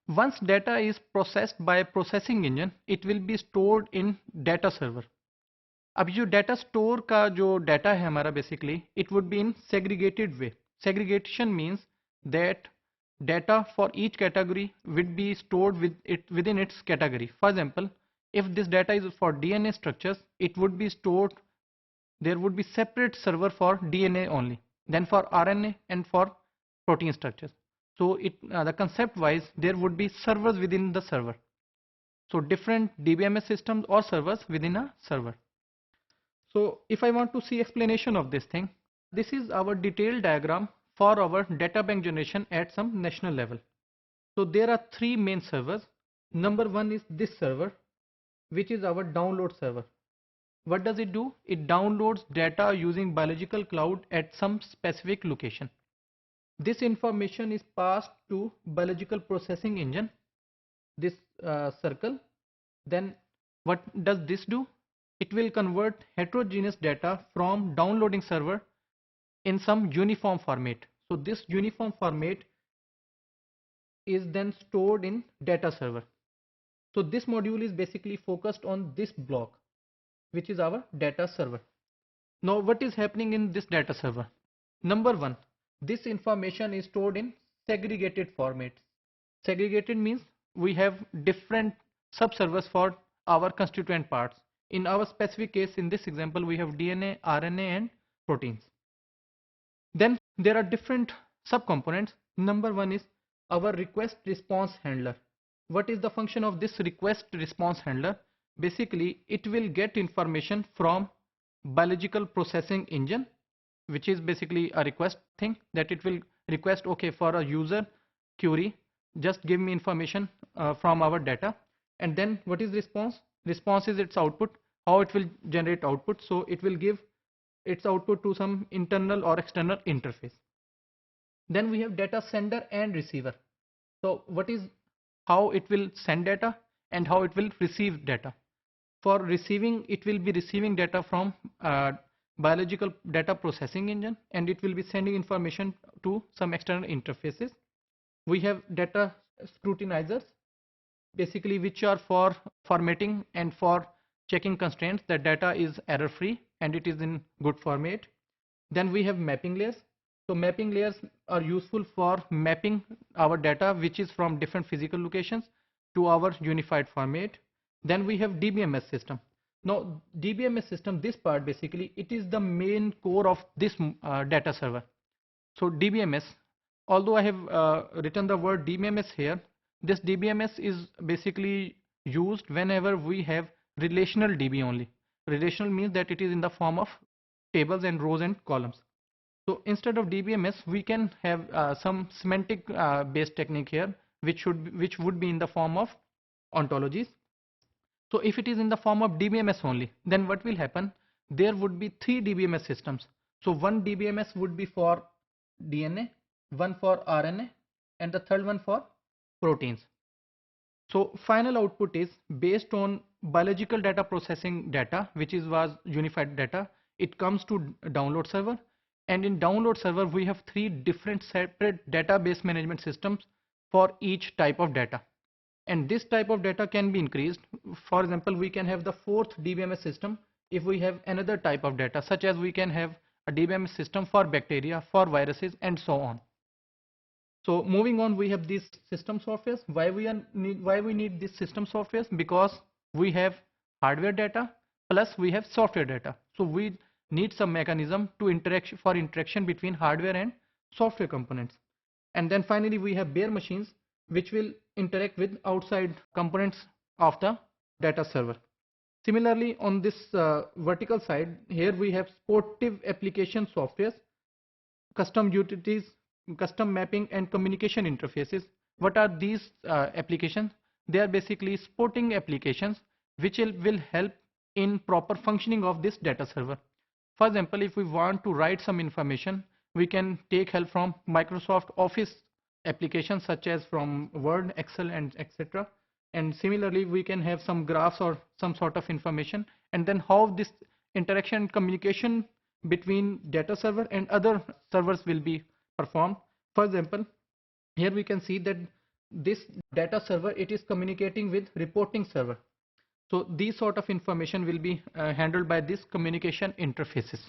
Once data is processed by processing engine, it will be stored in data server. अब जो data store का जो data है हमारा basically it would be in segregated way. Segregation means that data for each category would be stored within its category. For example, if this data is for DNA structures, it would be stored. There would be separate server for DNA only, then for RNA and for protein structures. So the concept wise there would be servers within the server. So different DBMS systems or servers within a server. So if I want to see explanation of this thing, this is our detailed diagram for our data bank generation at some national level. So there are three main servers. Number one is this server, which is our download server. What does it do? It downloads data using biological cloud at some specific location. This information is passed to biological processing engine, this circle. Then what does this do? It will convert heterogeneous data from downloading server in some uniform format. So this uniform format is then stored in data server. So this module is basically focused on this block, which is our data server. Now what is happening in this data server? Number one, this information is stored in segregated formats. Segregated means we have different subservers for our constituent parts. In our specific case, in this example, we have DNA, RNA and proteins. Then there are different subcomponents. Number one is our request response handler. What is the function of this request response handler? Basically, it will get information from biological processing engine, which is basically a request thing, that it will request, okay, for a user query, just give me information from our data. And then what is response? Response is its output, how it will generate output. So it will give its output to some internal or external interface. Then we have data sender and receiver. So what is how it will send data and how it will receive data. For receiving, it will be receiving data from biological data processing engine, and it will be sending information to some external interfaces. We have data scrutinizers, basically, which are for formatting and for checking constraints that data is error free and it is in good format. Then we have mapping layers. So mapping layers are useful for mapping our data, which is from different physical locations, to our unified format. Then we have DBMS system. Now DBMS system, this part basically, it is the main core of this data server. So DBMS, although I have written the word DBMS here, this DBMS is basically used whenever we have relational DB only. Relational means that it is in the form of tables and rows and columns. So instead of DBMS, we can have some semantic based technique here, which would be in the form of ontologies. So if it is in the form of DBMS only, then what will happen? There would be three DBMS systems. So one DBMS would be for DNA, one for RNA, and the third one for proteins. So final output is based on biological data processing data, which was unified data. It comes to download server, and in download server we have three different separate database management systems for each type of data. And this type of data can be increased. For example, we can have the fourth DBMS system if we have another type of data, such as we can have a DBMS system for bacteria, for viruses, and so on. So moving on, we have these system softwares. Why we need this system softwares? Because we have hardware data plus we have software data. So we need some mechanism to interaction between hardware and software components. And then finally we have bare machines, which will interact with outside components of the data server. Similarly, on this vertical side, here we have sportive application softwares, custom utilities, custom mapping and communication interfaces. What are these applications? They are basically sporting applications which will help in proper functioning of this data server. For example, if we want to write some information, we can take help from Microsoft Office applications such as from Word, Excel, and etc. And similarly, we can have some graphs or some sort of information, and then how this interaction and communication between data server and other servers will be performed. For example, here we can see that this data server, it is communicating with reporting server. So these sort of information will be handled by these communication interfaces.